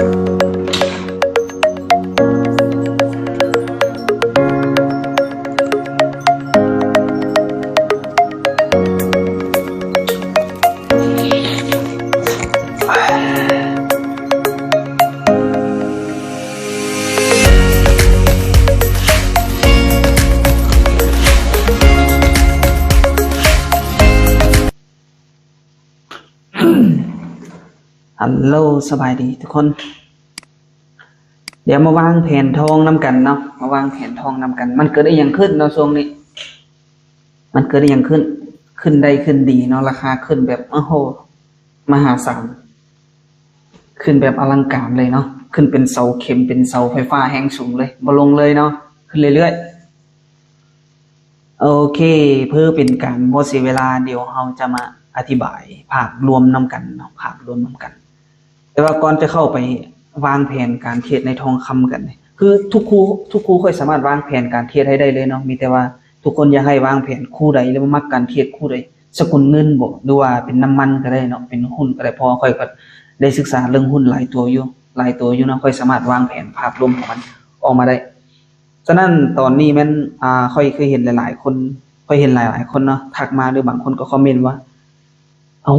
ฮัลโหลสบายดีทุกคนเดี๋ยวมาวางแผนทองน้ำกันเนาะมาวางแผนทองน้ำกันมันเกิดได้อย่างขึ้นเนาะช่วงนี้มันเกิดได้อย่างขึ้นได้ขึ้นดีเนาะราคาขึ้นแบบโอ้โหมหาศาลขึ้นแบบอลังการเลยเนาะขึ้นเป็นเสาเข็มเป็นเสาไฟฟ้าแห่งสูงเลยบ่ลงเลยเนาะขึ้นเรื่อยๆโอเคเพื่อเป็นการบ่เสียเวลาเดี๋ยวเราจะมาอธิบายภาพรวมน้ำกันเนาะภาพรวมน้ำกันแต่ว่าก่อนจะเข้าไปวางแผนการเทรดในทองคำกันคือทุกคู่ค่อยสามารถวางแผนการเทรดให้ได้เลยเนาะมีแต่ว่าทุกคนอยากให้วางแผนคู่ใดหรือว่ามักการเทรดคู่ใดสกุลเงินบ่หรือว่าเป็นน้ำมันก็ได้เนาะเป็นหุ้นก็ได้พอค่อยก็ได้ศึกษาเรื่องหุ้นหลายตัวอยู่เนาะค่อยสามารถวางแผนภาพรวมของมันออกมาได้ฉะนั้นตอนนี้แม่นค่อยเคยเห็นหลายๆคนค่อยเห็นหลายๆคนเนาะทักมาหรือบางคนก็คอมเมนต์ว่าเอา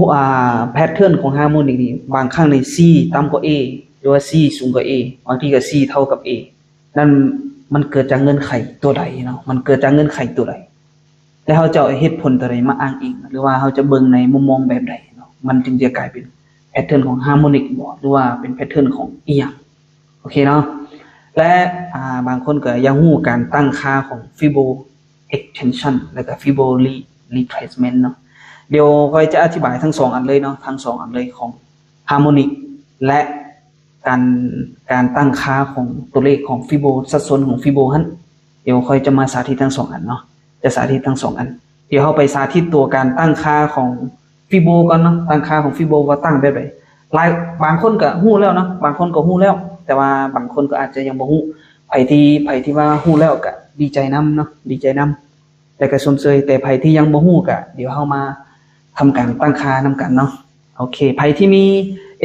แพทเทิร์นของฮาร์โมนิกนี่บางครั้งใน C ต่ำกว่า A หรือว่า C สูงกว่า A บางทีก็ C เท่ากับ A นั่นมันเกิดจากเงื่อนไขตัวใดเนาะมันเกิดจากเงื่อนไขตัวใดแล้วเขาจะเอาเหตุผลตัวใดมาอ้างอิงหรือว่าเขาจะเบิ่งในมุมมองแบบใดเนาะมันจึงจะกลายเป็นแพทเทิร์นของฮาร์โมนิกบ่หรือว่าเป็นแพทเทิร์นของอีหยังโอเคเนาะและบางคนก็ยังฮู้การตั้งค่าของ Fibo extension แล้วก็ Fibo retracement เนาะเดี๋ยวค่อยจะอธิบายทั้ง2อันเลยเนาะทั้ง2อันเลยของฮาร์โมนิกและการตั้งค่าของตัวเลขของฟิโบสัดส่วนของฟิโบฮั่นเดี๋ยวค่อยจะมาสาธิตทั้ง2อันเนาะจะสาธิตทั้ง2อันเดี๋ยวเฮาไปสาธิตตัวการตั้งค่าของฟิโบก่อนเนาะตั้งค่าของฟิโบว่าตั้งแบบใดบางคนก็ฮู้แล้วเนาะบางคนก็ฮู้แล้วแต่ว่าบางคนก็อาจจะยังบ่ฮู้ไผที่ว่าฮู้แล้วก็ดีใจนำเนาะดีใจนำแต่ก็ชมเชยแต่ไผที่ยังบ่ฮู้ก็เดี๋ยวเฮามาทำการตั้งค่านำกันเนาะโอเคไผที่มี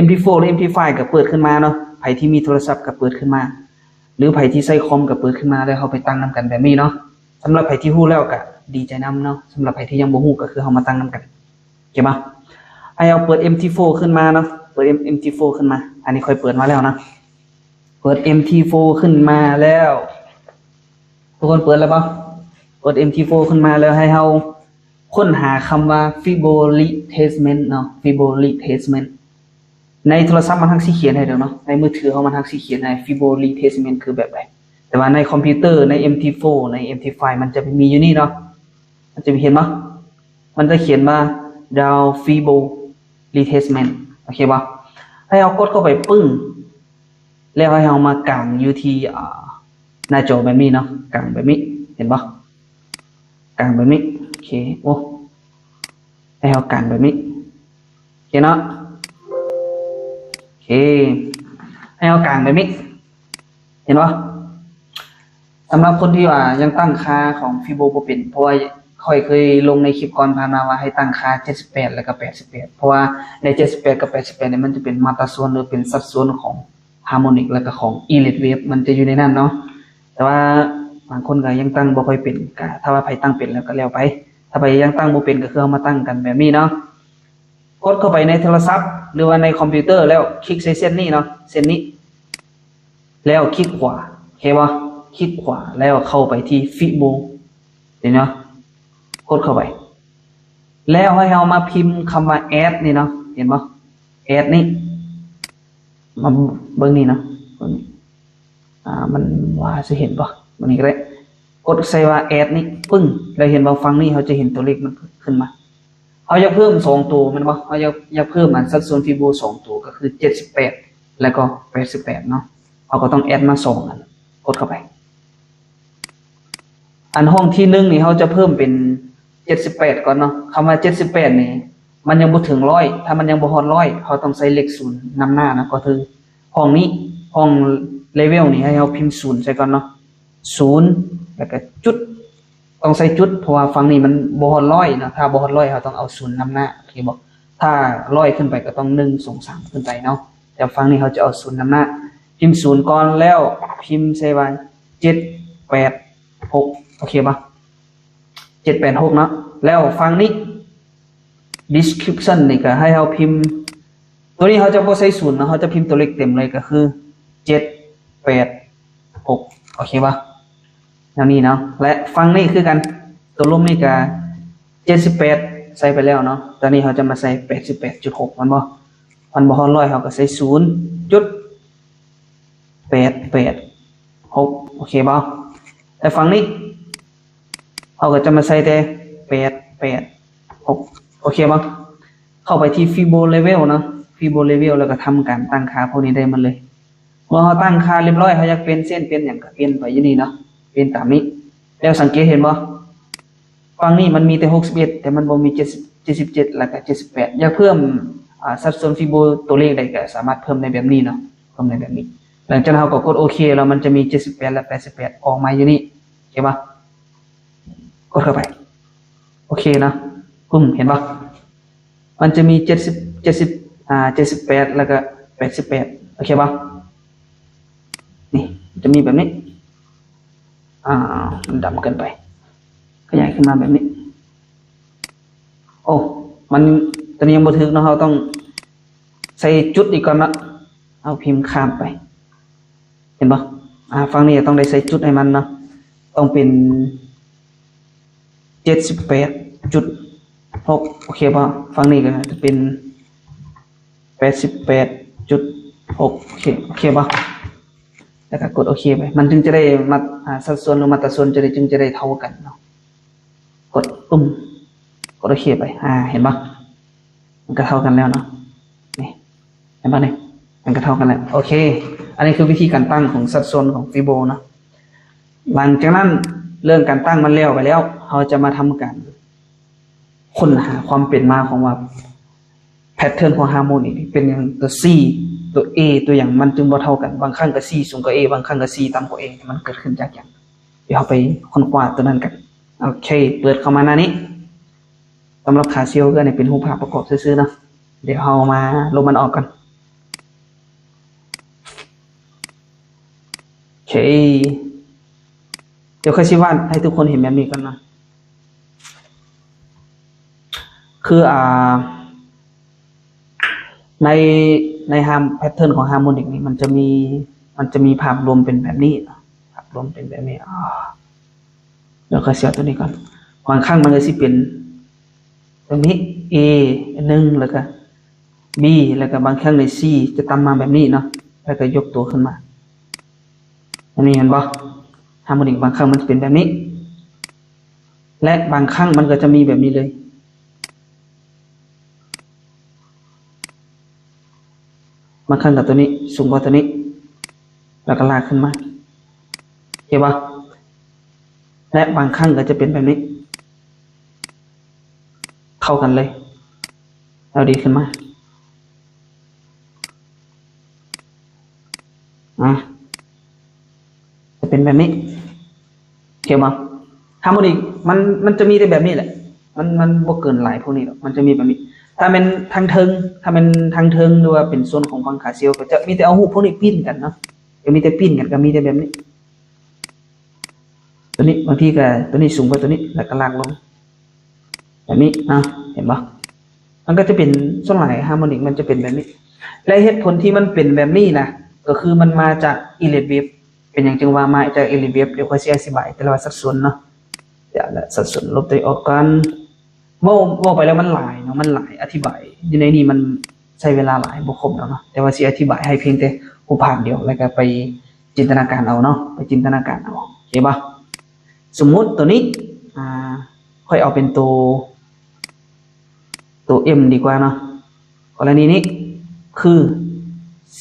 MP4 หรือ MP5 ก็เปิดขึ้นมาเนาะไผที่มีโทรศัพท์ก็เปิดขึ้นมาหรือไผที่ใช้คอมก็เปิดขึ้นมาแล้วเฮาไปตั้งนำกันแบบนี้เนาะสำหรับไผที่ฮู้แล้วก็ดีใจนำเนาะสำหรับไผที่ยังบ่ฮู้ก็คือเฮามาตั้งนำกันโอเคบ่ให้เอาเปิด MT4 ขึ้นมาเนาะเปิด MT4 ขึ้นมาอันนี้ค่อยเปิดมาแล้วนะเปิด MT4 ขึ้นมาแล้วทุกคนเปิดแล้วบ่เปิด MT4 ขึ้นมาแล้วให้เฮาค้นหาคำว่า Fibo retracement เนาะ Fibo retracement ในโทรศัพท์มันทั้งสิเขียนให้เด้อเนาะในมือถือเฮามันทั้งสิเขียนให้ Fibo retracement คือแบบใดแต่ว่าในคอมพิวเตอร์ใน MT4 ใน MT5 มันจะมีอยู่นี่เนาะมันจะมีเห็นบ่มันจะเขียนว่า down Fibo retracement โอเคบ่ให้เอากดเข้าไปปึ้งแล้วให้เฮามากางอยู่ที่หน้าจอแบบนี้เนาะกางแบบนี้เห็นบ่กางแบบนี้โอเคโอ้ให้เอากางแบบนี้โอเคเนาะโอเคให้เอากางแบบนี้เห็นป่ะสำหรับคนที่ว่ายังตั้งค่าของฟิโบบ่เป็นเพราะว่าค่อยเคยลงในคลิปก่อนผ่านมาว่าให้ตั้งค่า78แล้วก็88เพราะว่าใน78กับ88เนี่ยมันจะเป็นมาตราส่วนหรือเป็นสัดส่วนของฮาร์โมนิกแล้วก็ของอีลิทเวฟมันจะอยู่ในนั้นเนาะแต่ว่าบางคนก็ยังตั้งบ่ค่อยเป็นก็ถ้าว่าไผตั้งเป็นแล้วก็แล้วไปถ้าไปยังตั้งบ่เป็นก็คือเอามาตั้งกันแบบนี้เนาะกดเข้าไปในโทรศัพท์หรือว่าในคอมพิวเตอร์แล้วคลิกใส่เส้นนี้เนาะเส้นนี้แล้วคลิกขวาโอเคบ่คลิกขวาแล้วเข้าไปที่ฟิโบเห็นเนาะกดเข้าไปแล้วให้เรามาพิมพ์คำว่า add นี่เนาะเห็นบ่ add นี่มาเบิ่งนี่เนาะมันว่าสิเห็นบ่บัดนี้ก็ได้กดใส่ว่า add นี่ปึ้งแล้วเห็นบ่ฝั่งนี้เขาจะเห็นตัวเลขมันขึ้นมาเขาอยากเพิ่ม2ตัวแม่นบ่เขาอยากเพิ่มอันสัดส่วนฟิโบ2ตัวก็คือ78แล้วก็88เนาะเขาก็ต้องแอดมา2อันกดเข้าไปอันห้องที่1นี่เขาจะเพิ่มเป็น78ก่อนเนาะคำว่า78นี่มันยังบ่ถึง100ถ้ามันยังบ่ฮอด100เขาต้องใส่เลข0นำหน้านะก็คือห้องนี้ห้องเลเวลนี่ให้เราพิมพ์0ใส่ก่อนเนาะ0แล้วก็จุดต้องใส่จุดเพราะว่าฝั่งนี้มันบ่ฮอด100นะถ้าบ่ฮอด100เขาต้องเอา0นำหน้าโอเคบ่ถ้า100ขึ้นไปก็ต้อง1 2 3ขึ้นไปเนาะ แต่ฝั่งนี้เขาจะเอาศูนย์นำหน้าพิมพ์ศูนย์ก่อนแล้วพิมพ์ใส่ไว้786โอเคป่ะ786เนาะแล้วฝั่งนี้ description นี่ก็ให้เราพิมพ์ตัวนี้เขาจะบ่ใส่ศูนย์นะเขาจะพิมพ์ตัวเลขเต็มเลยก็คือ786โอเคป่ะอย่างนี้เนาะและฝั่งนี้คือกันตัวร่วมนี่ก็78ใส่ไปแล้วเนาะตอนนี้เขาจะมาใส่ 88.6 มันบ่ฮอด100เขาก็ใส่ 0.886 โอเคป่ะแต่ฝั่งนี้เขาก็จะมาใส่แต่886โอเคป่ะเข้าไปที่ Fibo Level เนาะ Fibo Level แล้วก็ทำการตั้งค่าพวกนี้ได้มันเลยเมื่อเขาตั้งค่าเรียบร้อยเขาอยากเป็นเส้นเป็นอย่างก็เปลี่ยนไปอยู่นี่เนาะเป็นตามนี้แล้วสังเกตเห็นบ่ฝั่งนี้มันมีแต่61แต่มันบ่มี77แล้วก็78อยากเพิ่มสัดส่วน Fibo ตัวเลขใดก็สามารถเพิ่มในแบบนี้เนาะเพิ่มในแบบนี้หลังจากนั้นเราก็กดโอเคแล้วมันจะมี78และ88ออกมาอยู่นี่เห็นป่ะกดเข้าไปโอเคนะเห็นป่ะมันจะมี78แล้วก็88โอเคป่ะนี่จะมีแบบนี้มันดำเกินไปขยายขึ้นมาแบบนี้โอ้มันตอนนี้ยังบ่ถึงเนาะเราต้องใส่จุดอีกก่อนนะเอาพิมพ์ข้ามไปเห็นป่ะฝั่งนี้ต้องได้ใส่จุดให้มันเนาะต้องเป็น78.6โอเคป่ะฝั่งนี้ก็จะเป็น88.6โอเคป่ะแล้วก็กดโอเคไปมันจึงจะได้มาสัดส่วนหรือมาตราส่วนจึงจะได้เท่ากันเนาะกดกดโอเคไปเห็นป่ะมันก็เท่ากันแล้วเนาะนี่เห็นป่ะนี่มันก็เท่ากันแล้วโอเคอันนี้คือวิธีการตั้งของสัดส่วนของฟิโบนะหลังจากนั้นเรื่องการตั้งมันแล้วไปแล้วเราจะมาทำการค้นหาความเป็นมาของว่าแพทเทิร์นของฮาร์โมนีเป็นอย่างตัว C ตัว A ตัวอย่างมันจึงบ่เท่ากันบางครั้งก็ C สูงกว่า A บางครั้งก็ C ต่ำกว่า A มันเกิดขึ้นจากอย่างเดี๋ยวเราไปค้นคว้าตัวนั้นกันโอเคเปิดเข้ามาหน้านี้สำหรับขาเซียวก็เนี่ยเป็นรูปภาพประกอบซื่อๆนะเดี๋ยวเรามาลบมันออกกันโอเคเดี๋ยวค่อยชี้วาดให้ทุกคนเห็นแบบนี้กันนะคือในฮาร์แพทเทิร์นของฮาร์โมนิกนี่มันจะมีภาพรวมเป็นแบบนี้ภาพรวมเป็นแบบนี้เดี๋ยวค่อยเสียตัวนี้ก่อนบางครั้งมันจะสิเป็นตรงนี้ A 1แล้วก็ B แล้วก็บางครั้งใน C จะตามมาแบบนี้เนาะแล้วก็ยกตัวขึ้นมาอันนี้เห็นป่ะฮาร์โมนิกบางครั้งมันจะเป็นแบบนี้และบางครั้งมันก็จะมีแบบนี้เลยบางครั้งกับตัวนี้สูงกว่าตัวนี้แล้วก็ลากขึ้นมาเห็นป่ะและบางครั้งก็จะเป็นแบบนี้เข้ากันเลยแล้วดีขึ้นมาจะเป็นแบบนี้เห็นป่ะฮาร์โมนิกมันจะมีแต่แบบนี้แหละมันบ่เกินหลายพวกนี้หรอกมันจะมีแบบนี้ถ้าเป็นทางเทิงหรือว่าเป็นส่วนของฝั่งขาเซียวก็จะมีแต่เอาหูพวกนี้ปิ้นกันเนาะจะมีแต่ปิ้นกันก็มีแต่แบบนี้ตัวนี้บางทีก็ตัวนี้สูงกว่าตัวนี้แล้วก็ลากลงแบบนี้เห็นปะมันก็จะเป็นส่วนหลายฮาร์โมนิกมันจะเป็นแบบนี้และเหตุผลที่มันเป็นแบบนี้นะก็คือมันมาจากอิเล็กเวฟเป็นอย่างจึงว่ามาจากอิเล็กเวฟเดี๋ยวค่อยอธิบายแต่ละสัดส่วนเนาะเดี๋ยวสัดส่วนลบตัวออกกันว่าไปแล้วมันหลายเนาะมันหลายอธิบายอยู่ในนี้มันใช้เวลาหลายบ่ครบแล้วเนาะแต่ว่าสิอธิบายให้เพียงแต่รูปภาพเดียวแล้วก็ไปจินตนาการเอาเนาะไปจินตนาการเอาโอเคป่ะสมมุติตัวนี้ค่อยเอาเป็นตัว M ดีกว่าเนาะกรณีนี้คือ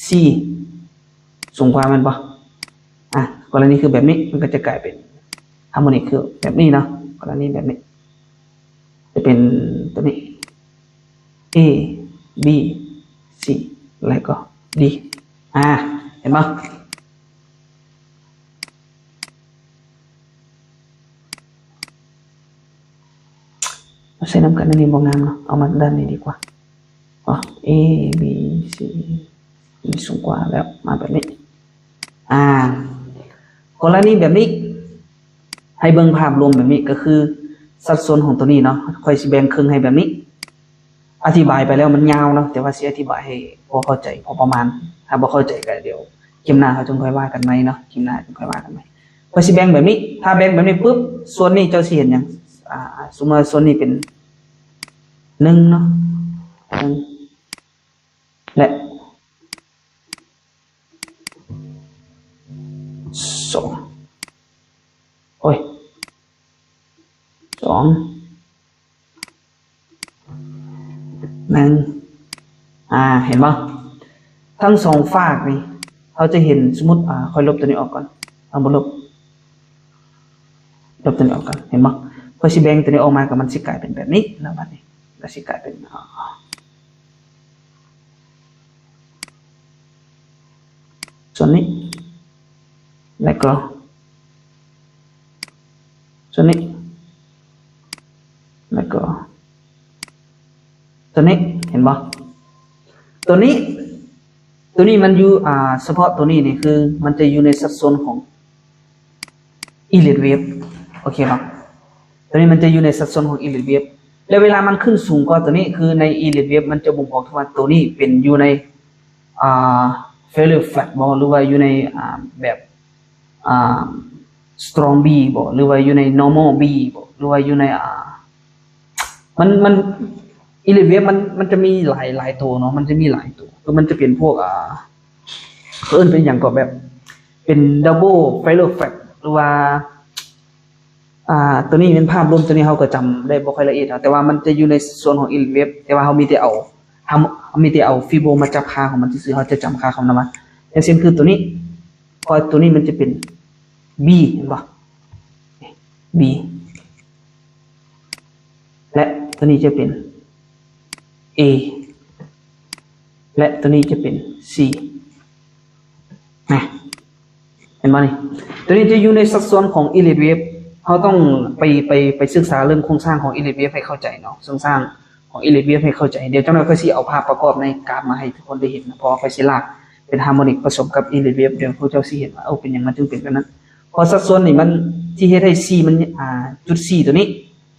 C สูงกว่ามันป่ะกรณีคือแบบนี้มันก็จะกลายเป็นฮาร์โมนิกคือแบบนี้เนาะกรณีแบบนี้จะเป็นตัวนี้ A B C แล้วก็ D เห็นป่ะใส่น้ำกันอันนี้บ่งามเนาะเอามาด้านนี้ดีกว่าA B C นี่สูงกว่าแล้วมาแบบนี้กรณีแบบนี้ให้เบิ่งภาพรวมแบบนี้ก็คือสัดส่วนของตัวนี้เนาะค่อยสิแบ่งครึ่งให้แบบนี้อธิบายไปแล้วมันยาวเนาะแต่ว่าสิอธิบายให้พอเข้าใจพอประมาณถ้าบ่เข้าใจก็เดี๋ยวคลิปหน้าเขาจงค่อยว่ากันใหม่เนาะคลิปหน้าจงค่อยว่ากันใหม่ค่อยสิแบ่งแบบนี้ถ้าแบ่งแบบนี้ปุ๊บส่วนนี้เจ้าสิเห็นหยังสมมุติว่าส่วนนี้เป็น1เนาะ1และ2โอ้ย2 1เห็นป่ะทั้งสองฝากนี่เขาจะเห็นสมมติค่อยลบตัวนี้ออกก่อนเอาบ่ลบตัวนี้ออกก่อนเห็นป่ะพอสิแบ่งตัวนี้ออกมากับมันสิกลายเป็นแบบนี้แล้วบัดนี้ก็สิกลายเป็นส่วนนี้แล้วก็ส่วนนี้แล้วก็ตัวนี้เห็นป่ะตัวนี้มันอยู่เฉพาะตัวนี้นี่คือมันจะอยู่ในสัดส่วนของอิเล็กเวฟโอเคป่ะตัวนี้มันจะอยู่ในสัดส่วนของอิเล็กเวฟแล้วเวลามันขึ้นสูงกว่าตัวนี้คือในอิเล็กเวฟมันจะบ่งบอกว่าตัวนี้เป็นอยู่ในfailure flat บ่หรือว่าอยู่ในแบบstrong B บ่หรือว่าอยู่ใน normal B บ่หรือว่าอยู่ในมันอิเล็กเวฟมันจะมีหลายตัวเนาะมันจะมีหลายตัวคือมันจะเป็นพวกเอิ้นเป็นอย่างก็แบบเป็น double failure flat หรือว่าตัวนี้เป็นภาพรวมตัวนี้เขาก็จำได้บ่ค่อยละเอียดแต่ว่ามันจะอยู่ในส่วนของอิเล็กเวฟแต่ว่าเขามีแต่เอาฟิโบมาจับค่าของมันซื่อๆเขาจะจำค่าของมันอย่างเช่นคือตัวนี้พอตัวนี้มันจะเป็น B เห็นป่ะ B และตัวนี้จะเป็น A และตัวนี้จะเป็น C นะเห็นไหมนี่ตัวนี้จะอยู่ในสัดส่วนของอิเล็กเวฟเขาต้องไปศึกษาเรื่องโครงสร้างของอิเล็กเวฟให้เข้าใจเนาะโครงสร้างของอิเล็กเวฟให้เข้าใจเดี๋ยวจังหวะก็สิเอาภาพประกอบในกราฟมาให้ทุกคนได้เห็นนะเพราะว่าก็สิลากเป็นฮาร์โมนิกผสมกับอิเล็กเวฟเดี๋ยวพวกเจ้าสิเห็นว่าเป็นอย่างมันจึงเป็นแบบนั้นพอสัดส่วนนี่มันที่เฮ็ดให้ C มันจุด C ตัวนี้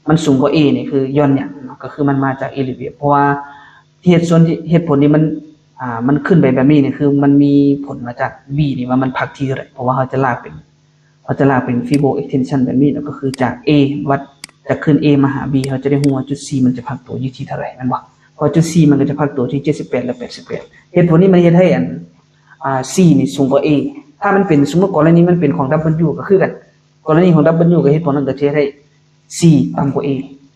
มันสูงกว่า A นี่คือย้อนหยังเนาะก็คือมันมาจากอิเล็กเวฟเพราะว่าที่เหตุผลนี้มันขึ้นไปแบบนี้เนี่ยคือมันมีผลมาจาก B นี่ว่ามันพักที่เท่าไหร่เพราะว่าเขาจะลากเป็นฟิโบเอ็กเทนชันแบบนี้แล้วก็คือจาก A วัดจากขึ้น A มาหา B เขาจะได้รู้ว่าจุด C มันจะพักตัวอยู่ที่เท่าไหร่นั่นบ่พอจุด C มันก็จะพักตัวที่78และ88เหตุผลนี้มันเฮ็ดให้C นี่สูงกว่า A ถ้ามันเป็นสมมุติกรณีมันเป็นของ W ก็คือกันกรณีของ W ก็เหตุผลนั้นก็จะให้ C ต่ำกว่า A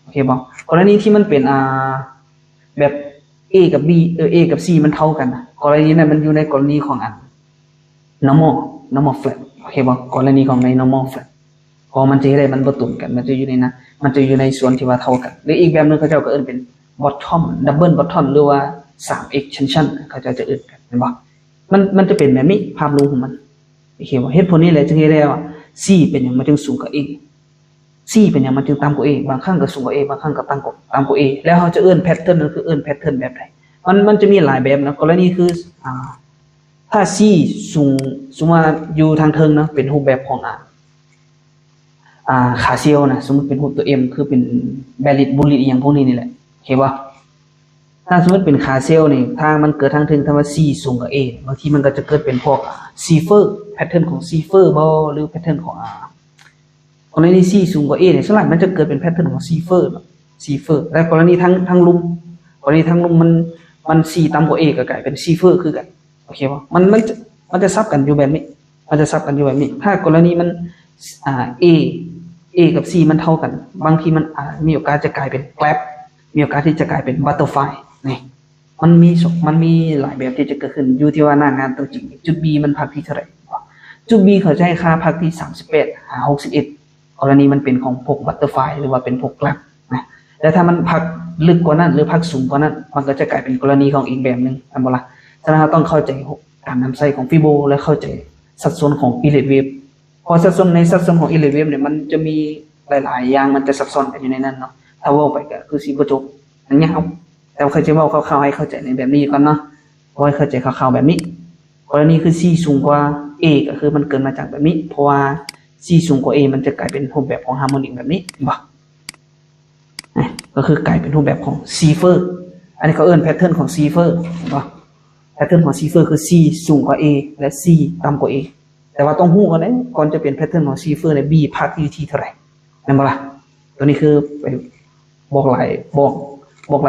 โอเคบ่กรณีที่มันเป็นแบบ A กับ B A กับ C มันเท่ากันกรณีนั้นมันอยู่ในกรณีของnormal flat โอเคบ่กรณีของใน normal flat พอมันจะได้มันบ่ตุ่นกันมันจะอยู่ในนั้นมันจะอยู่ในส่วนที่ว่าเท่ากันหรืออีกแบบนึงเขาเจ้าก็เอิ้นเป็น bottom double bottom หรือว่า 3 extension เขาเจ้าจะเอิ้นกันเห็นบ่มันจะเป็นแบบนี้ภาพรวมของมันโอเคบ่เหตุผลนี้แหละจึงเฮ็ดได้ว่า C เป็นหยังมันจึงสูงกว่า A C เป็นหยังมันจึงต่ำกว่า A บางครั้งก็สูงกว่า A บางครั้งก็ต่ำกว่า A แล้วเขาจะเอิ้นแพทเทิร์นนั่นคือเอิ้นแพทเทิร์นแบบใดมันจะมีหลายแบบนะกรณีคือถ้า C สูงสมมุติว่าอยู่ทางเทิงเนาะเป็นรูปแบบของขาเซลล์นะสมมุติเป็นรูปตัว M คือเป็นแบลิดบูลิดอย่างพวกนี้นี่แหละโอเคป่ะถ้าสมมุติเป็นขาเซลล์นี่ทางมันเกิดทางเทิงถ้าว่า C สูงกว่า A บางทีมันก็จะเกิดเป็นพวกซีเฟอร์แพทเทิร์นของซีเฟอร์บ่หรือแพทเทิร์นของกรณี C สูงกว่า A เนี่ยส่วนใหญ่มันจะเกิดเป็นแพทเทิร์นของซีเฟอร์และกรณีทั้งลุมมัน C ต่ำกว่า A ก็กลายเป็นซีเฟอร์คือกันโอเคป่ะมันจะซับกันอยู่แบบนี้ถ้ากรณีมันA กับ C มันเท่ากันบางทีมันมีโอกาสจะกลายเป็นแกลบมีโอกาสที่จะกลายเป็นบัตเตอร์ไฟนี่มันมีหลายแบบที่จะเกิดขึ้นอยู่ที่ว่าหน้างานตัวจริงจุด B มันพักที่เท่าไหร่จุด B เขาจะให้ค่าพักที่38 61กรณีมันเป็นของพวกบัตเตอร์ไฟหรือว่าเป็นพวกแกลบนะแต่ถ้ามันพักลึกกว่านั้นหรือพักสูงกว่านั้นมันก็จะกลายเป็นกรณีของอีกแบบนึงอันบ่ล่ะฉะนั้นเราต้องเข้าใจการนำไส้ของฟิโบและเข้าใจสัดส่วนของอิเล็กเวฟพอสัดส่วนของอิเล็กเวฟเนี่ยมันจะมีหลายๆอย่างมันจะซับซ้อนกันอยู่ในนั้นเนาะถ้าเว้าไปก็คือสิบ่จบอันยาวแต่เคยจะเว้าคร่าวๆให้เข้าใจในแบบนี้ก่อนเนาะ ไว้เข้าใจคร่าวๆแบบนี้กรณีคือ C สูงกว่า A ก็คือมันเกิดมาจากแบบนี้เพราะว่า C สูงกว่า A มันจะกลายเป็นรูปแบบของฮาร์โมนิกแบบนี้บ่ก็คือกลายเป็นรูปแบบของซีเฟอร์อันนี้เขาเอิ้นแพทเทิร์นของซีเฟอร์เห็นป่ะแพทเทิร์นของซีเฟอร์คือ C สูงกว่า A และ C ต่ำกว่า A แต่ว่าต้องรู้ก่อนนะก่อนจะเป็นแพทเทิร์นของซีเฟอร์ใน B พักอยู่ที่เท่าไหร่นั่นบ่ล่ะตัวนี้คือไปบอกรา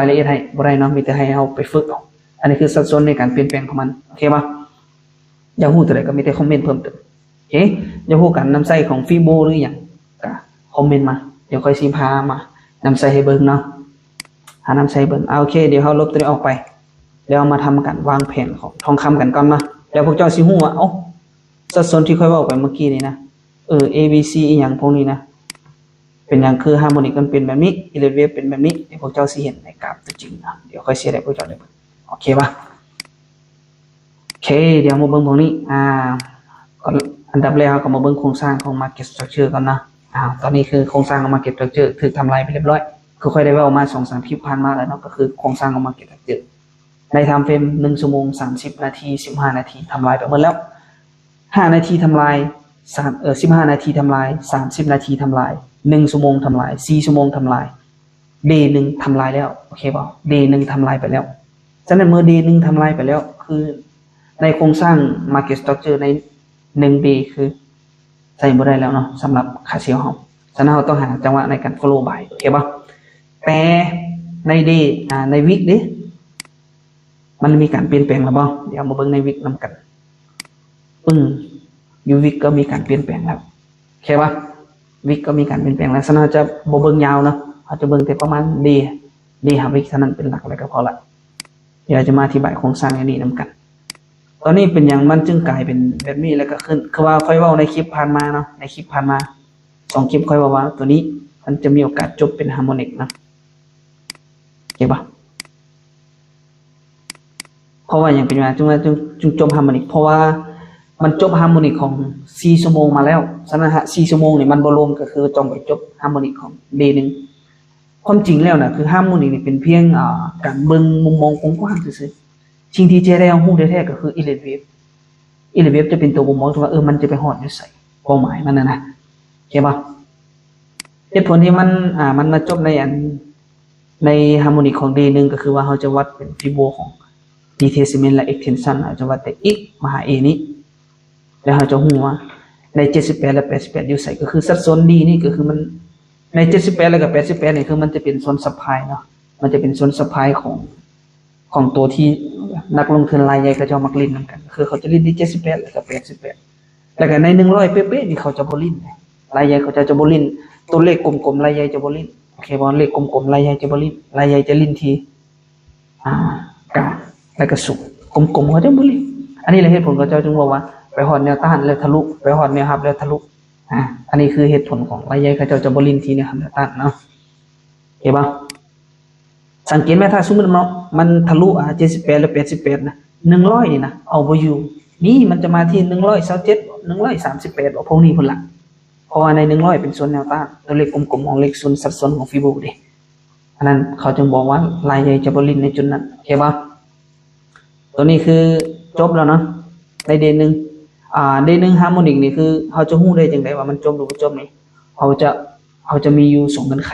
ยละเอียดให้บ่ได้เนาะมีแต่ให้เฮาไปฝึกเอาอันนี้คือสัดส่วนในการเปลี่ยนแปลงของมันโอเคป่ะอยากรู้ตัวใดก็มีแต่คอมเมนต์เพิ่มเติมโอเคอยากรู้กันนำใส่ของฟีโบหรือหยังก็คอมเมนต์มาเดี๋ยวค่อยสิพามานำใส่ให้เบิ่งเนาะหานำใส่เบิ่งโอเคเดี๋ยวเฮาลบตัวนี้ออกไปเดี๋ยวมาทำกันวางแผนของทองคำกันก่อนเนาะเดี๋ยวพวกเจ้าสิฮู้ว่าสัดส่วนที่ค่อยเว้าไปเมื่อกี้นี่นะA B C อีหยังพวกนี้นะเป็นอย่างคือฮาร์โมนิกมันเป็นแบบนี้อิเล็กเวฟเป็นแบบนี้เดี๋ยวพวกเจ้าสิเห็นในกราฟตัวจริงนะเดี๋ยวค่อยเสียให้พวกเจ้าได้เบิ่งโอเคป่ะโอเคเดี๋ยวมาเบิ่งตรงนี้ก่อนอันดับแรกก็มาเบิ่งโครงสร้างของ Market Structure ก่อนนะตอนนี้คือโครงสร้างของ Market Structure ถูกทำลายไปเรียบร้อยคือค่อยได้เว้ามา 2-3 คลิปผ่านมาแล้วเนาะก็คือโครงสร้างของ Market Structure ในไทม์เฟรม1ชั่วโมง30นาที15นาทีทำลายไปหมดแล้ว5นาทีทำลาย15นาทีทำลาย30นาทีทำลาย1ชั่วโมงทำลาย4ชั่วโมงทำลาย day 1ทำลายแล้วโอเคป่ะ day 1ทำลายไปแล้วฉะนั้นเมื่อ day 1ทำลายไปแล้วคือในโครงสร้าง market structure ใน1 day คือใส่บ่ได้แล้วเนาะสำหรับค่าเซลล์เฮาฉะนั้นเราต้องหาจังหวะในการ follow by โอเคป่ะแต่ใน day ใน week ดิมันมีการเปลี่ยนแปลงแล้วบ่เดี๋ยวมาเบิ่งใน week นำกันยูวิกก็มีการเปลี่ยนแปลงแล้วโอเคป่ะวิกก็มีการเปลี่ยนแปลงแล้วฉะนั้นจะบ่เบิ่งยาวเนาะอาจจะเบิ่งแต่ประมาณเดย์วิกเท่านั้นเป็นหลักแล้วก็พอละเดี๋ยวจะมาอธิบายโครงสร้างอันนี้นำกันตอนนี้เป็นอย่างมันจึงกลายเป็นแบบนี้แล้วก็ขึ้นคือว่าค่อยเว้าในคลิปผ่านมาเนาะในคลิปผ่านมา2คลิปค่อยว่าตัวนี้มันจะมีโอกาสจบเป็นฮาร์โมนิกนะโอเคป่ะเพราะว่าอย่างเป็นมาจึงจบฮาร์โมนิกเพราะว่ามันจบฮาร์โมนิกของ4ชั่วโมงมาแล้วฉะนั้น4ชั่วโมงนี่มันบ่รวมก็คือต้องไปจบฮาร์โมนิกของเดย์นึงความจริงแล้วน่ะคือฮาร์โมนิกนี่เป็นเพียงการเบิ่งมุมมองกว้างๆซื่อๆสิ่งที่เจได้ฮู้แท้ๆก็คืออิเล็กเวฟจะเป็นตัวบ่งบอกว่ามันจะไปฮอดอยู่ไสเป้าหมายมันน่ะนะเข้าใจบ่เหตุผลที่มันมาจบในฮาร์โมนิกของเดย์นึงก็คือว่าเราจะวัดเป็นฟิโบของ detachment และ extension เราจะวัดแต่ x มาหา a นี้แล้วเราจะรู้ว่าใน78และ88อยู่ใส่ก็คือสัดส่วนดีนี่ก็คือมันใน78แล้วก็88นี่คือมันจะเป็นส่วนซัพพลายเนาะมันจะเป็นส่วนซัพพลายของตัวที่นักลงทุนรายใหญ่ก็จะมักลิ้นนำกันคือเขาจะลิ้นที่78แล้วก็88แล้วก็ใน100เป๊ะๆนี่เขาจะบ่ลิ้นรายใหญ่เขาจะบ่ลิ้นตัวเลขกลมๆรายใหญ่จะบ่ลิ้นโอเคบ่เลขกลมๆรายใหญ่จะบ่ลิ้นรายใหญ่จะลิ้นที่กลางแล้วก็สูงกลมๆเขาจะบ่ลิ้นอันนี้แหละเหตุผลเขาจะจึงบอกว่าไปหอดแนวต้านแล้วทะลุไปหอดแนวรับแล้วทะลุอันนี้คือเหตุผลของรายใหญ่เขาจะบ่ลิ้นที่เนี่ยครับแนวต้านเนาะโอเคบ่สังเกตไหมถ้าสมมุติมันทะลุ78หรือ88นะ100นี่นะเอาบ่อยู่นี่มันจะมาที่127 138พวกนี้พุ่นล่ะเพราะว่าใน100เป็นส่วนแนวต้านตัวเลขกลมๆของเลขส่วนสัดส่วนของฟิโบเด้อันนั้นเขาจึงบอกว่ารายใหญ่จะบ่ลิ้นในจุดนั้นโอเคบ่ตัวนี้คือจบแล้วเนาะในเดย์นึงเดย์นึงฮาร์โมนิกนี่คือเขาจะฮู้ได้จังได๋ว่ามันจบหรือบ่จบนี่เขาจะมีอยู่2เงื่อนไข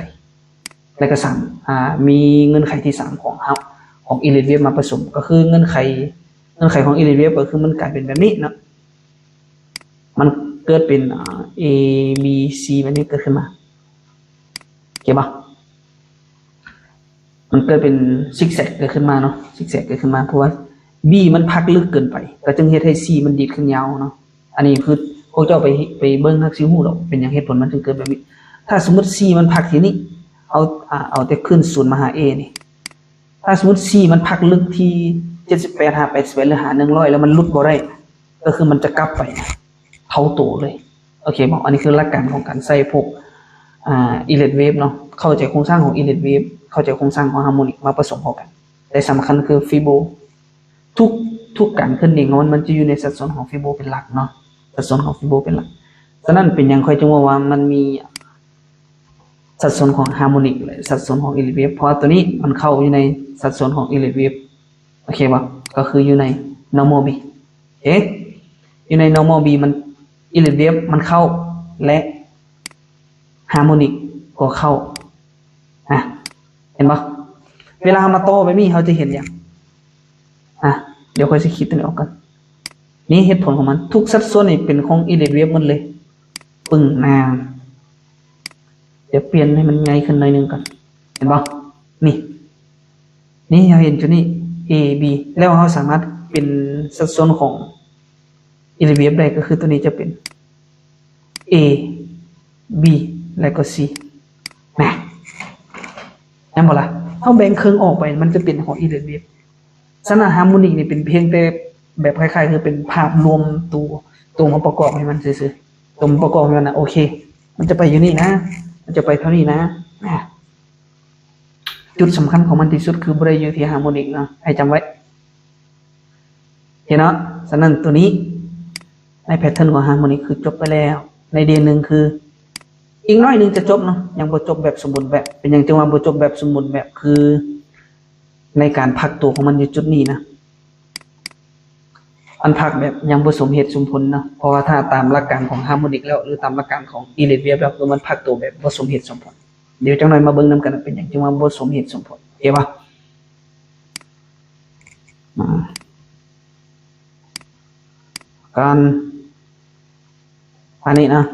แล้วก็3มีเงื่อนไขที่3ของอิเล็กเวฟมาผสมก็คือเงื่อนไขของอิเล็กเวฟก็คือมันกลายเป็นแบบนี้เนาะมันเกิดเป็นA B C แบบนี้เกิดขึ้นมาโอเคป่ะมันเกิดเป็นซิกแซกเกิดขึ้นมาเนาะซิกแซกเกิดขึ้นมาเพราะว่า B มันพักลึกเกินไปก็จึงเฮ็ดให้ C มันดีดขึ้นยาวเนาะอันนี้คือพวกเจ้าไปเบิ่งนักสิฮู้ดอกเป็นหยังเหตุผลมันถึงเกิดแบบนี้ถ้าสมมุติ C มันพักที่นี่เอาแต่ขึ้น0มาหา A นี่ถ้าสมมุติ C มันพักลึกที่78หา88หรือหา100แล้วมันหลุดบ่ได้ก็คือมันจะกลับไปเท่าโตเลยโอเคบ่อันนี้คือหลักการของการใส่พวกอิเล็กเวฟเนาะเข้าใจโครงสร้างของอิเล็กเวฟเข้าใจโครงสร้างของฮาร์โมนิกมาผสมเข้ากันแต่สำคัญคือฟิโบทุกการขึ้นดิ่งมันจะอยู่ในสัดส่วนของฟิโบเป็นหลักเนาะสัดส่วนของฟิโบเป็นหลักฉะนั้นเป็นหยังค่อยจึงว่ามันมีสัดส่วนของฮาร์โมนิกและสัดส่วนของอิเล็กเวฟเพราะตัวนี้มันเข้าอยู่ในสัดส่วนของอิเล็กเวฟโอเคป่ะ ก็คืออยู่ใน normal b อยู่ใน normal b มันอิเล็กเวฟมันเข้าและฮาร์โมนิกก็เข้าเห็นปะเวลามาโตไปนี่เขาจะเห็นอย่างเดี๋ยวค่อยจะคิดตัวนี้ออกกันนี่เหตุผลของมันทุกสัดส่วนนี่เป็นของอิเล็กเวฟหมดเลยปึ้งนางเดี๋ยวเปลี่ยนให้มันง่ายขึ้นหน่อยนึงกันเห็นปะนี่เราเห็นจุดนี้ A B แล้วเราสามารถเป็นสัดส่วนของอิเล็กเวฟได้ก็คือตัวนี้จะเป็น A B แล้วก็ C นะนั่นบอกละเขาแบ่งเครื่องออกไปมันจะเป็นของอิเล็กเวฟสนาฮาร์โมนิกนี่เป็นเพียงแต่แบบคล้ายๆคือเป็นภาพรวมตัวมาประกอบให้มันซื่อๆตัวมาประกอบให้มันนะโอเคมันจะไปอยู่นี่นะมันจะไปเท่านี้นะจุดสำคัญของมันที่สุดคือบริอยู่ที่ฮาร์โมนิกนะให้จำไว้เห็นเนาะฉะนั้นตัวนี้ในแพทเทิร์นของฮาร์โมนิกคือจบไปแล้วในเดือนหนึ่งคืออีกน้อยหนึ่งจะจบเนาะยังบ่จบแบบสมบูรณ์แบบเป็นอย่างจังว่าบ่จบแบบสมบูรณ์แบบคือในการพักตัวของมันอยู่จุดนี้นะอันพักแบบยังบ่สมเหตุสมผลนะเพราะว่าถ้าตามหลักการของฮาร์โมนิกแล้วหรือตามหลักการของอิเล็กเวฟแล้วคือมันพักตัวแบบบ่สมเหตุสมผลเดี๋ยวจังหน่อยมาเบิ่งนำกันเป็นอย่างจังว่าบ่สมเหตุสมผลเห็นป่ะการอันนี้นะ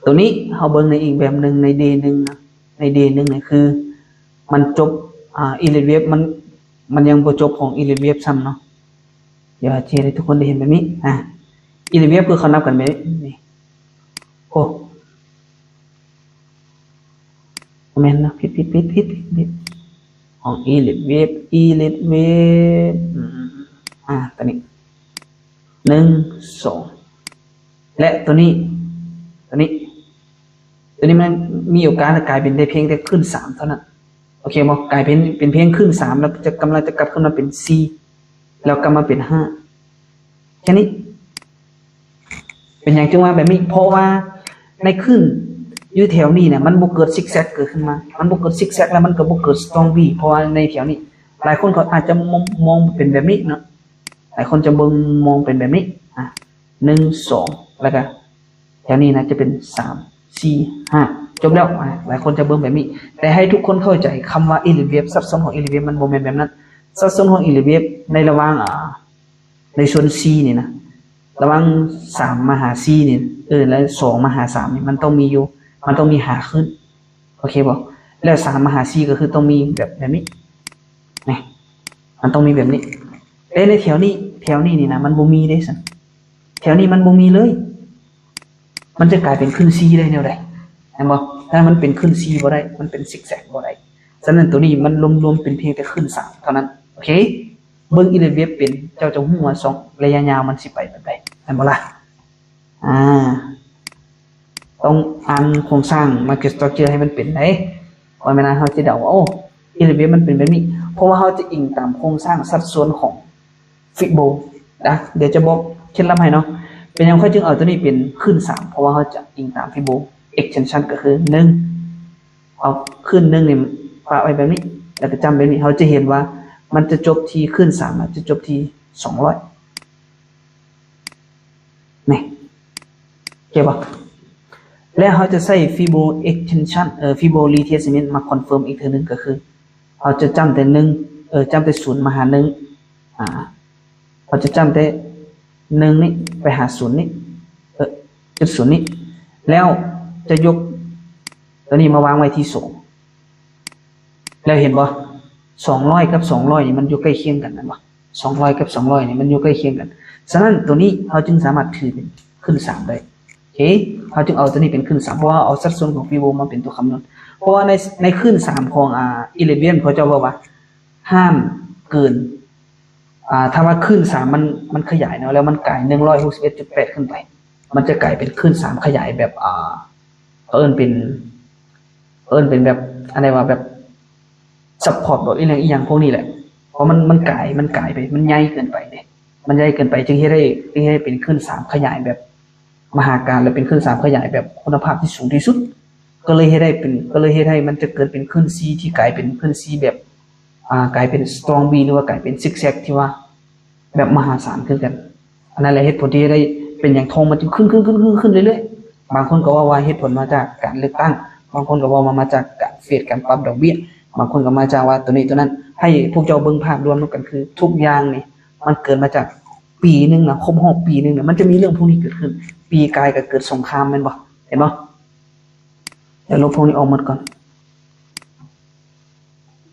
ตัวนี้เราเบิ่งในอีกแบบหนึ่งในเดย์หนึ่งนะในเดย์หนึ่งเนี่ยคือมันจบอิเล็กเวฟมันยังบ่จบของอิเล็กเวฟซ้ำเนาะเดี๋ยวเชื่อให้ทุกคนได้เห็นแบบนี้อิเล็กเวฟคือเขานับกันแบบนี้โอ้แม่นนะผิดของอิเล็กเวฟตัวนี้1 2และตัวนี้มันมีโอกาสกลายเป็นได้เพียงแต่ขึ้น3เท่านั้นโอเคมั้ยกลายเป็นเพียงขึ้น3แล้วจะกำลังจะกลับขึ้นมาเป็น4แล้วกลับมาเป็น5แค่นี้เป็นอย่างจังว่าแบบนี้เพราะว่าในขึ้นอยู่แถวนี้เนี่ยมันบ่เกิดซิกแซกเกิดขึ้นมามันบ่เกิดซิกแซกแล้วมันก็บ่เกิดสตรองวีเพราะว่าในแถวนี้หลายคนก็อาจจะมองเป็นแบบนี้เนาะหลายคนจะมองเป็นแบบนี้1 2แล้วก็แถวนี้นะจะเป็น3 4 5จบแล้วหลายคนจะเบิ่งแบบนี้แต่ให้ทุกคนเข้าใจคำว่าอิเล็กเวฟสัดส่วนของอิเล็กเวฟมันบ่แม่นแบบนั้นสัดส่วนของอิเล็กเวฟในระหว่างในส่วน C นี่นะระหว่าง3มาหา C นี่และ2มาหา3นี่มันต้องมี5ขึ้นโอเคบ่แล้ว3มาหา C ก็คือต้องมีแบบนี้นี่มันต้องมีแบบนี้แต่ในแถวนี้นี่นะมันบ่มีเด้ซั่นแถวนี้มันบ่มีเลยมันจะกลายเป็นขึ้น C ได้แนวใดเห็นบ่ถ้ามันเป็นขึ้น C บ่ได้มันเป็นซิกแซกบ่ได้ฉะนั้นตัวนี้มันรวมๆเป็นเพียงแต่ขึ้น3เท่านั้นโอเคเบิ่งอิเล็กเวฟเป็นเจ้าจะฮู้ว่า2ระยะยาวมันสิไปแบบใดเห็นบ่ล่ะต้องอ่านโครงสร้าง market structure ให้มันเป็นได้ว่าไม่นานเฮาจะเดาว่าอิเล็กเวฟมันเป็นแบบนี้เพราะว่าเฮาจะอิงตามโครงสร้างสัดส่วนของฟิโบนะเดี๋ยวจะบอกเคล็ดลับให้เนาะเป็นยังค่อยจึงเอาตัวนี้เป็นขึ้น3เพราะว่าเฮาจะอิงตามฟิโบ extension ก็คือ1เอาขึ้น1นี่ฝากไว้แบบนี้แล้วก็จำแบบนี้เฮาจะเห็นว่ามันจะจบที่ขึ้น3นะจะจบที่200นี่เก็บบ่แล้วเขาจะใช้ Fibo extension Fibo retracement มาคอนเฟิร์มอีกทีนึงก็คือเขาจะจำแต่1จำแต่0มาหา1เขาจะจำแต่1นี่ไปหา0นี่จุด0นี่แล้วจะยกตัวนี้มาวางไว้ที่2แล้วเห็นบ่200กับ200นี่มันอยู่ใกล้เคียงกันนั่นบ่200กับ200นี่มันอยู่ใกล้เคียงกันฉะนั้นตัวนี้เขาจึงสามารถถือเป็นขึ้น3ได้โอเคเขาจึงเอาตัวนี้เป็นขึ้น3เพราะว่าเอาสัดส่วนของฟิโบมาเป็นตัวคำนวณเพราะว่าในขึ้น3ของอิเล็กเวฟเขาจะบอกว่าห้ามเกินถ้าว่าขึ้น3มันขยายเนาะแล้วมันกลาย 161.8 ขึ้นไปมันจะกลายเป็นขึ้น3ขยายแบบเป็นแบบอะไรว่าแบบซัพพอร์ตบ่อีหยังพวกนี้แหละเพราะมันกลายไปมันใหญ่เกินไปเด้มันใหญ่เกินไปจึงให้ได้เป็นขึ้น3ขยายแบบมหาการและเป็นขึ้น3ขยายแบบคุณภาพที่สูงที่สุดก็เลยให้ได้มันจะเกิดเป็นขึ้น C ที่กลายเป็นขึ้น C แบบ กลายเป็น strong B หรือว่ากลายเป็น zigzag ที่ว่าแบบมหาศาลขึ้นกันอันนั้นแหละเหตุผลที่ได้เป็นอย่างทองมันจะขึ้นเรื่อยๆบางคนก็ว่าเหตุผลมาจากการเลือกตั้งบางคนก็ว่ามาจากการเฟดการปรับดอกเบี้ยบางคนก็มาจากว่าตัวนี้ตัวนั้นให้พวกเจ้าเบิ่งภาพรวมกันคือทุกอย่างนี่มันเกิดมาจากปีนึงนะครบรอบปีนึงเนี่ยมันจะมีเรื่องพวกนี้เกิดขึ้นปีกายก็เกิดสงครามแม่นบ่เห็นบ่เดี๋ยวลบพวกนี้ออกหมดก่อน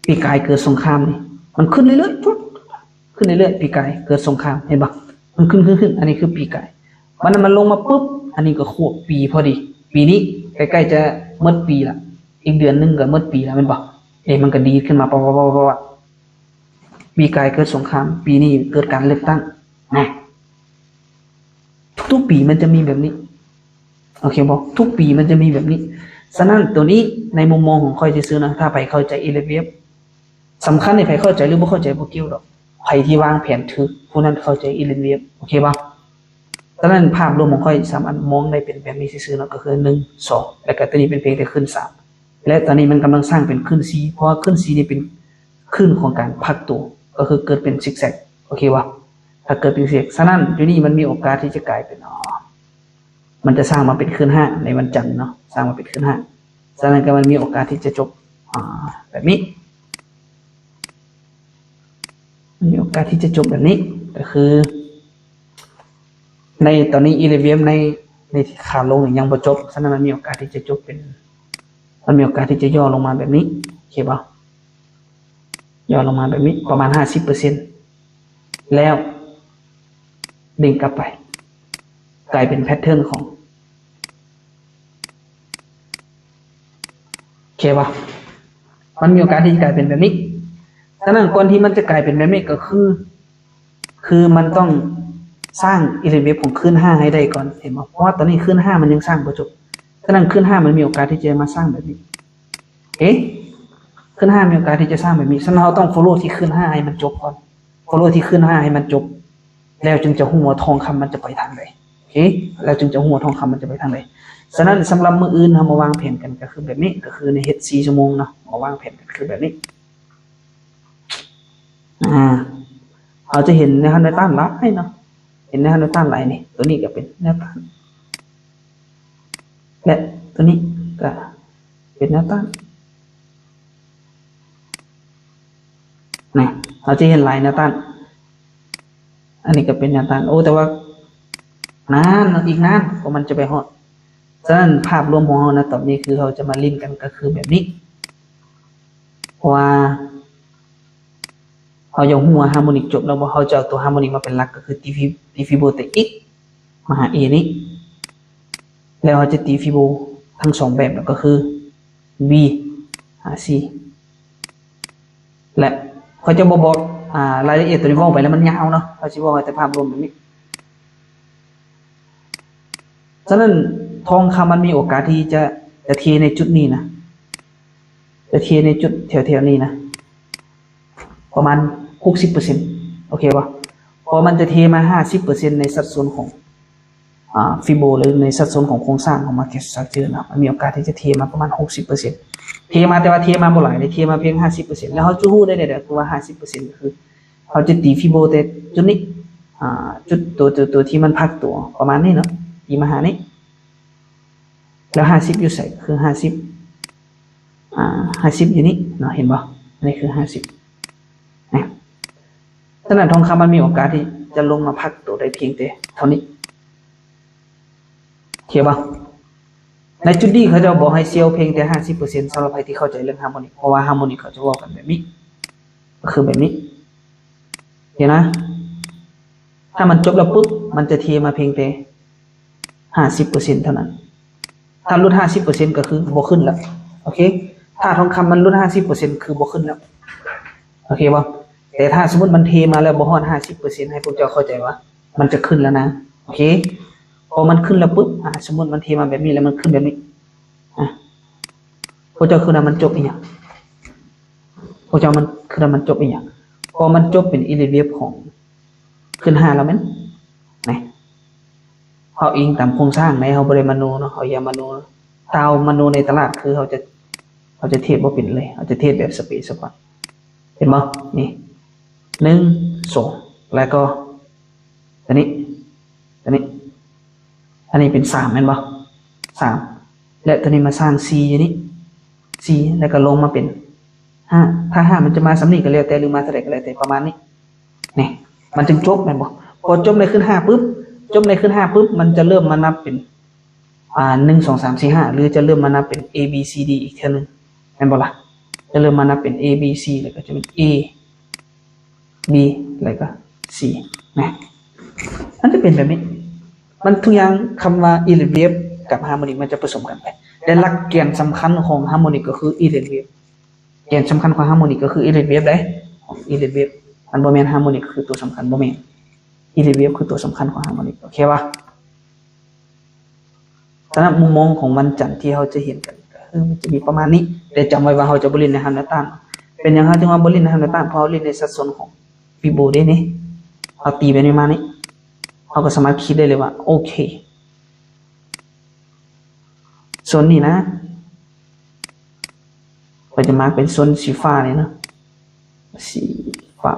ปีกายเกิดสงครามนี่มันขึ้นเรื่อยๆขึ้นเรื่อยๆปีกายเกิดสงครามเห็นบ่มันขึ้นอันนี้คือปีกายวันนั้นมันลงมาปุ๊บอันนี้ก็ควบปีพอดีปีนี้ใกล้ๆจะหมดปีละอีกเดือนนึงก็หมดปีแล้วแม่นบ่มันก็ดีขึ้นมาเพราะปีกายเกิดสงครามปีนี้เกิดการเลือกตั้งนะทุกปีมันจะมีแบบนี้โอเคบอกทุกปีมันจะมีแบบนี้ฉะนั้นตัวนี้ในมุมมองของค่อยซื้อนะถ้าไปเข้าใจอีเลเวฟสำคัญในใครเข้าใจหรือไม่เข้าใจพวกเกี่ยวดอกใครที่วางแผนถือผู้นั้นเข้าใจอีเลเวฟโอเคป่ะฉะนั้นภาพรวมของค่อยสามารถมองได้เป็นแบบนี้ซื้อนะก็คือ1 2แล้วก็ตัวนี้เป็นเพียงแต่ขึ้น3และตอนนี้มันกำลังสร้างเป็นขึ้น4เพราะขึ้น4นี่เป็นขึ้นของการพักตัวก็คือเกิดเป็นซิกแซกโอเคป่ะถ้าเกิดเป็นซิกแซกฉะนั้นอยู่นี่มันมีโอกาสที่จะกลายเป็นมันจะสร้างมาเป็นขึ้น5ในวันจันทร์เนาะสร้างมาเป็นขึ้น5ฉะนั้นก็มันมีโอกาสที่จะจบแบบนี้มีโอกาสที่จะจบแบบนี้ก็คือในตอนนี้อีเลเวียมในขาลงยังบ่จบฉะนั้นมันมีโอกาสที่จะจบเป็นมันมีโอกาสที่จะย่อลงมาแบบนี้โอเคป่ะย่อลงมาแบบนี้ประมาณ 50% แล้วดึงกลับไปกลายเป็นแพทเทิร์นของโอเคป่ะมันมีโอกาสที่จะกลายเป็นแบบนี้ฉะนั้นก่อนที่มันจะกลายเป็นแบบนี้ก็คือมันต้องสร้างอีเลเวฟของขึ้น5ให้ได้ก่อนเห็นไหมเพราะว่าตอนนี้ขึ้น5มันยังสร้างบ่จบฉะนั้นขึ้น5มันมีโอกาสที่จะมาสร้างแบบนี้ขึ้น5มีโอกาสที่จะสร้างแบบนี้ฉะนั้นเราต้อง follow ที่ขึ้น5ให้มันจบก่อน follow ที่ขึ้น5ให้มันจบแล้วจึงจะหัวทองคำมันจะไปทางใดโอเคแล้วจึงจะหัวทองคำมันจะไปทางใดฉะนั้นสำหรับมื้ออื่นเรามาวางแผนกันก็คือแบบนี้ก็คือในเฮ็ด4ชั่วโมงเนาะมาวางแผนกันคือแบบนี้เราจะเห็นแนวต้านหลายเนาะเห็นแนวต้านหลายนี่ตัวนี้ก็เป็นแนวต้านและตัวนี้ก็เป็นแนวต้านนี่เราจะเห็นหลายแนวต้านอันนี้ก็เป็นแนวต้านโอ้แต่ว่านานอีกนานกว่ามันจะไปฮอดฉะนั้นภาพรวมของเรานะตอนนี้คือเราจะมาลิ้นกันก็คือแบบนี้เพราะว่าเราจะหัวฮาร์โมนิกจบแล้วว่าเราจะเอาตัวฮาร์โมนิกมาเป็นหลักก็คือตีฟิโบแต่ x มาหา a นี้แล้วเราจะตีฟิโบทั้ง2แบบก็คือ b หา c และเขาจะบอกรายละเอียดตัวนี้ว่าไปแล้วมันยาวเนาะเราจะบอกแต่ภาพรวมแบบนี้ฉะนั้นทองคำมันมีโอกาสที่จะเทในจุดนี้นะจะเทในจุดแถวๆนี้นะประมาณ 60% โอเคป่ะพอมันจะเทมา 50% ในสัดส่วนของฟิโบหรือในสัดส่วนของโครงสร้างของ market structure นะมันมีโอกาสที่จะเทมาประมาณ 60% เทมาแต่ว่าเทมาบ่หลายเลยเทมาเพียง 50% แล้วเขาจะฮู้ได้คือว่า 50% คือเขาจะตีฟิโบแต่จุดนี้จุดตัวที่มันพักตัวประมาณนี้เนาะตีมาหานี้แล้ว50อยู่ใส่คือ50อยู่นี่เนาะเห็นป่ะนี่คือ50นะฉะนั้นทองคำมันมีโอกาสที่จะลงมาพักตัวได้เพียงแต่เท่านี้เขียนป่ะในจุดนี้เขาจะบอกให้เซลล์เพียงแต่ 50% สำหรับใครที่เข้าใจเรื่องฮาร์โมนิกเพราะว่าฮาร์โมนิกเขาจะบอกกันแบบนี้ก็คือแบบนี้เห็นนะถ้ามันจบแล้วปุ๊บมันจะเทมาเพียงแต่ 50% เท่านั้นถ้าลด 50% ก็คือบ่ขึ้นแล้วโอเคถ้าทองคำมันลด 50% คือบ่ขึ้นแล้วโอเคป่ะแต่ถ้าสมมติมันเทมาแล้วบ่ฮอด 50% ให้พวกเจ้าเข้าใจว่ามันจะขึ้นแล้วนะโอเคพอมันขึ้นแล้วปุ๊บสมมติมันเทมาแบบนี้แล้วมันขึ้นแบบนี้พวกเจ้าคือมันจบอีหยังพวกเจ้ามันคือมันจบอีหยังพอมันจบเป็นอีเลเวฟของขึ้น5แล้วมั้ยนะเขาอิงตามโครงสร้างในเขาบ่ได้มโนเนาะเขาอย่ามโนตามโนในตลาดคือเขาจะเทรดบ่เป็นเลยเขาจะเทรดแบบสเปซก่อน เห็นบ่นี่1 2แล้วก็ตัวนี้อันนี้เป็น3เห็นบ่3และตัวนี้มาสร้าง4อยู่นี่4แล้วก็ลงมาเป็น5ถ้า5มันจะมาสำนี้ก็แล้วแต่หรือมาเท่าไหร่ก็แล้วแต่ประมาณนี้นี่มันจึงจบแม่นบ่พอจบในขึ้น5ปุ๊บมันจะเริ่มมานับเป็น1 2 3 4 5หรือจะเริ่มมานับเป็น A B C D อีกเท่านึงแม่นบ่ล่ะจะเริ่มมานับเป็น A B C แล้วก็จะเป็น A B แล้วก็ C นะมันจะเป็นแบบนี้มันทุกอย่างคำว่า irregular wave กับฮาร์โมนิกมันจะผสมกันไปแต่หลักแกนสำคัญของฮาร์โมนิกก็คือ irregular wave แกนสำคัญของฮาร์โมนิกก็คือ irregular wave ได้ irregular wave อันบ่แม่นฮาร์โมนิกคือตัวสำคัญบ่แม่น irregular wave คือตัวสำคัญของฮาร์โมนิกโอเคป่ะสำหรับมุมมองของวันจันทร์ที่เราจะเห็นกันมันจะมีประมาณนี้แต่จำไว้ว่าเราจะบริลินในฮัมนาตันเป็นอย่างไรจึงว่าบริลินในฮัมนาตันเพราะเราเล่นในสัดส่วนของฟิโบได้นี่เราตีไปในมานี้เราก็สามารถคิดได้เลยว่าโอเคส่วนนี้นะเราจะมาร์กเป็นส่วนสีฟ้าเลยนะสีฟ้า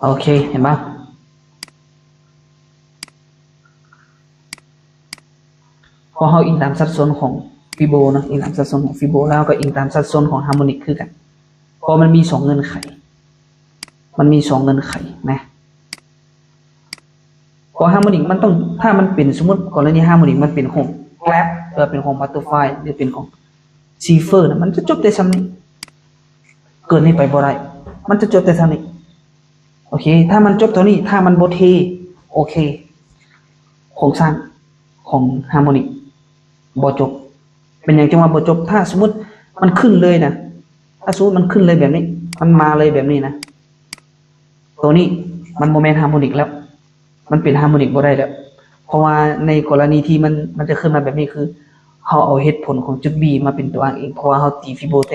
โอเคเห็นป่ะพอเราอิงตามสัดส่วนของฟิโบนะอิงตามสัดส่วนของฟิโบแล้วก็อิงตามสัดส่วนของฮาร์โมนิกคือกันเพราะมันมี2เงื่อนไขนะพอฮาร์โมนิกมันต้องถ้ามันเป็นสมมติกรณีฮาร์โมนิกมันเป็นของแกลบเป็นของบัตเตอร์ไฟหรือเป็นของซีเฟอร์นะมันจะจบแต่ซ้ำนี้เกินนี้ไปบ่ได้มันจะจบแต่ซ้ำนี้โอเคถ้ามันจบตัวนี้ถ้ามันโบเทโอเคโครงสร้างของฮาร์โมนิกบ่จบเป็นอย่างจังว่าบ่จบถ้าสมมติมันขึ้นเลยนะถ้าสมมติมันขึ้นเลยแบบนี้มันมาเลยแบบนี้นะตัวนี้มันโมเมนต์ฮาร์โมนิกแล้วมันเป็นฮาร์โมนิกบ่ได้แล้วเพราะว่าในกรณีที่มันจะขึ้นมาแบบนี้คือเขาเอาเหตุผลของจุด B มาเป็นตัวอ้างเองเพราะว่าเขาตีฟิโบเต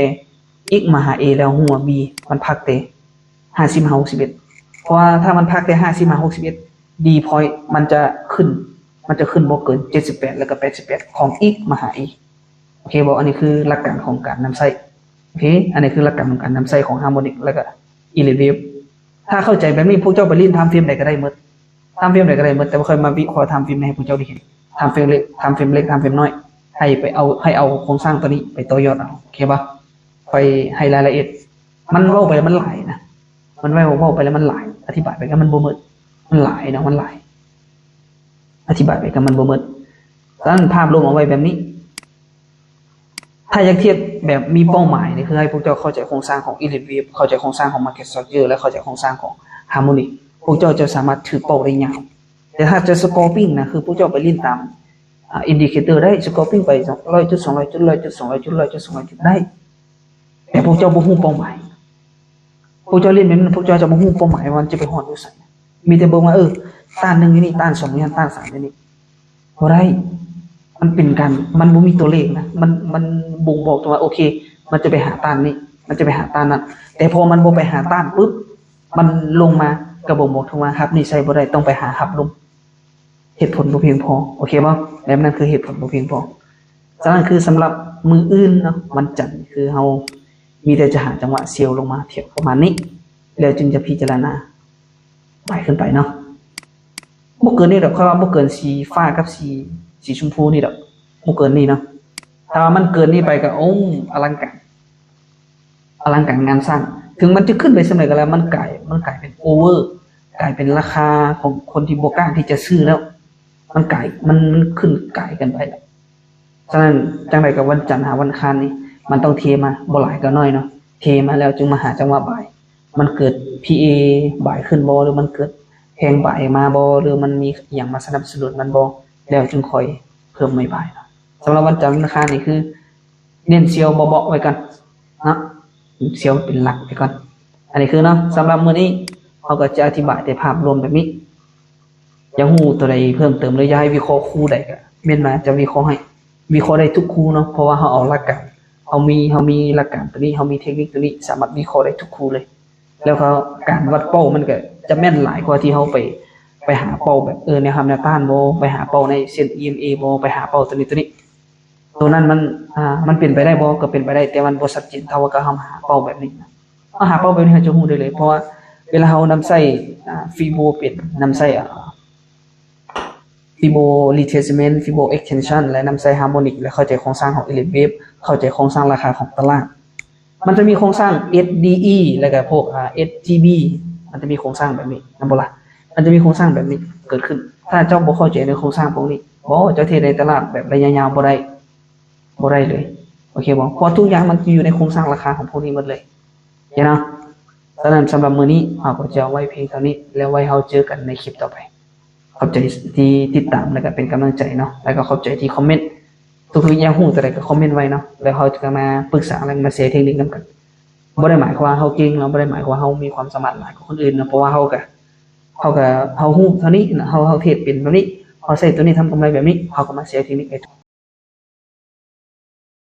x มาหา a แล้วหัว b มันพักเต50 61เพราะว่าถ้ามันพักได้50 61 d point มันจะขึ้นบ่เกิน78แล้วก็88ของ x มาหา a โอเคบอกอันนี้คือหลักการของการนำไส้โอเคอันนี้คือหลักการของการนำไส้ของฮาร์โมนิกแล้วก็อิเลเวฟถ้าเข้าใจแบบนี้พวกเจ้าไปเล่นทำฟิล์มใดก็ได้หมดทำฟิล์มใดก็ได้หมดแต่ว่าค่อยมาวิเคราะห์ทำฟิล์มให้พวกเจ้าได้เห็นทำฟิล์มเล็กทำฟิล์มน้อยให้เอาโครงสร้างตัวนี้ไปต่อยอดเอาโอเคป่ะไปให้รายละเอียดมันเว้าไปแล้วมันหลายนะมันเว้าไปแล้วมันหลายอธิบายไปก็มันบ่หมดมันหลายนะมันหลายอธิบายไปก็มันบ่หมดฉะนั้นภาพรวมเอาไว้แบบนี้ถ้าอยากเทียบแบบมีเป้าหมายนี่คือให้พวกเจ้าเข้าใจโครงสร้างของ Elliott wave เข้าใจโครงสร้างของ Market structure และเข้าใจโครงสร้างของฮาร์โมนิกพวกเจ้าจะสามารถถือเป้าได้ยาวแต่ถ้าจะสกอร์ปิ้งนะคือพวกเจ้าไปเล่นตามอินดิเคเตอร์ได้สกอร์ปิ้งไป100 จุด 200 จุด 100 จุด 200 จุด 100 จุด 200 จุดได้แต่พวกเจ้าบ่ฮู้เป้าหมายพวกเจ้าเล่นแบบนั้นพวกเจ้าจะบ่ฮู้เป้าหมายว่าจะไปฮอดอยู่ไสมีแต่เบิ่งว่าต้าน1อยู่นี่ต้าน2อยู่นี่ต้าน3อยู่นี่บ่ได้มันเป็นการมันบ่มีตัวเลขนะมันบ่งบอกตัวว่าโอเคมันจะไปหาต้านนี้มันจะไปหาต้านนั้นแต่พอมันบ่ไปหาต้านปุ๊บมันลงมาก็บ่งบอกถึงว่าฮับนี่ใช้บ่ได้ต้องไปหาฮับลงเหตุผลบ่เพียงพอโอเคบ่แล้วนั่นคือเหตุผลบ่เพียงพอฉะนั้นคือสำหรับมืออื่นเนาะวันจันทร์คือเฮามีแต่จะหาจังหวะเซลล์ลงมาเทียบประมาณนี้แล้วจึงจะพิจารณาไปขึ้นไปเนาะบ่เกินนี้ดอกค่อยว่าบ่เกินสีฟ้ากับสีชมพูนี่ดอกบ่เกินนี้เนาะถ้าว่ามันเกินนี้ไปก็อลังการงานสร้างถึงมันจะขึ้นไปสำเร็จก็แล้วมันกลายเป็นโอเวอร์กลายเป็นราคาของคนที่บ่กล้าที่จะซื้อแล้วมันขึ้นกลายกันไปแล้วฉะนั้นจังได๋กับวันจันทร์หาวันอังคารนี่มันต้องเทมาบ่หลายก็น้อยเนาะเทมาแล้วจึงมาหาจังหวะบ่ายมันเกิด PA บ่ายขึ้นบ่หรือมันเกิดแพงบ่ายมาบ่หรือมันมีอย่างมาสนับสนุนมันบ่แล้วจึงค่อยเพิ่มไม่บ่ายเนาะสำหรับวันจันทร์วันอังคารนี่คือเน้นเซียวเบาๆไว้กันเนาะเซียวเป็นหลักไปก่อนอันนี้คือเนาะสำหรับมื้อนี้เฮาก็จะอธิบายแต่ภาพรวมแบบนี้อยากฮู้ตัวใดเพิ่มเติมหรืออยากให้วิเคราะห์คู่ใดก็เม่นมาจะวิเคราะห์ให้วิเคราะห์ได้ทุกคู่เนาะเพราะว่าเฮาเอาหลักการเฮามีหลักการตัวนี้เฮามีเทคนิคตัวนี้สามารถวิเคราะห์ได้ทุกคู่เลยแล้วก็การวัดเป้ามันก็จะแม่นหลายกว่าที่เฮาไปหาเป้าแบบแนวทำแนวต้านบ่ไปหาเป้าในเส้น EMA บ่ไปหาเป้าตัวนี้ ตัวนั้นมันเป็นไปได้บ่ก็เป็นไปได้แต่มันบ่ชัดเจนเท่ากับเฮาหาเป้าแบบนี้หาเป้าแบบนี้เราจะรู้ได้เลยเพราะว่าเวลาเฮานำใช้ฟีโบเป็นนำใช้ฟีโบรีเทรซเมนต์ฟีโบเอ็กเทนชันและนำใช้ฮาร์โมนิกและเข้าใจโครงสร้างของอิเล็กเวฟเข้าใจโครงสร้างราคาของตารางมันจะมีโครงสร้าง SDE แล้วก็พวกSGB มันจะมีโครงสร้างแบบนี้นำบ่ล่ะมันจะมีโครงสร้างแบบนี้เกิดขึ้นถ้าเจ้าบ่เข้าใจในโครงสร้างพวกนี้บ่เจ้าเทรดในตลาดแบบระยะยาวบ่ได้เลยโอเคบ่เพราะทุกอย่างมันอยู่ในโครงสร้างราคาของพวกนี้หมดเลยเห็นเนาะฉะนั้นสำหรับมื้อนี้เฮาก็จะไว้เพียงเท่านี้แล้วไว้เฮาเจอกันในคลิปต่อไปขอบใจที่ติดตามแล้วก็เป็นกำลังใจเนาะแล้วก็ขอบใจที่คอมเมนต์ทุกๆอย่างฮู้แต่ก็คอมเมนต์ไว้เนาะแล้วเฮาจะมาปรึกษาและมาแชร์เทคนิคนำกันบ่ได้หมายความว่าเฮาเก่งเนาะบ่ได้หมายความว่าเฮามีความสามารถหลายกว่าคนอื่นเนาะเพราะว่าเฮาฮู้เท่านี้เฮาเทรดเป็นแบบนี้เฮาใช้ตัวนี้ทำกำไรแบบนี้เฮาก็มาแชร์เทคนิคให้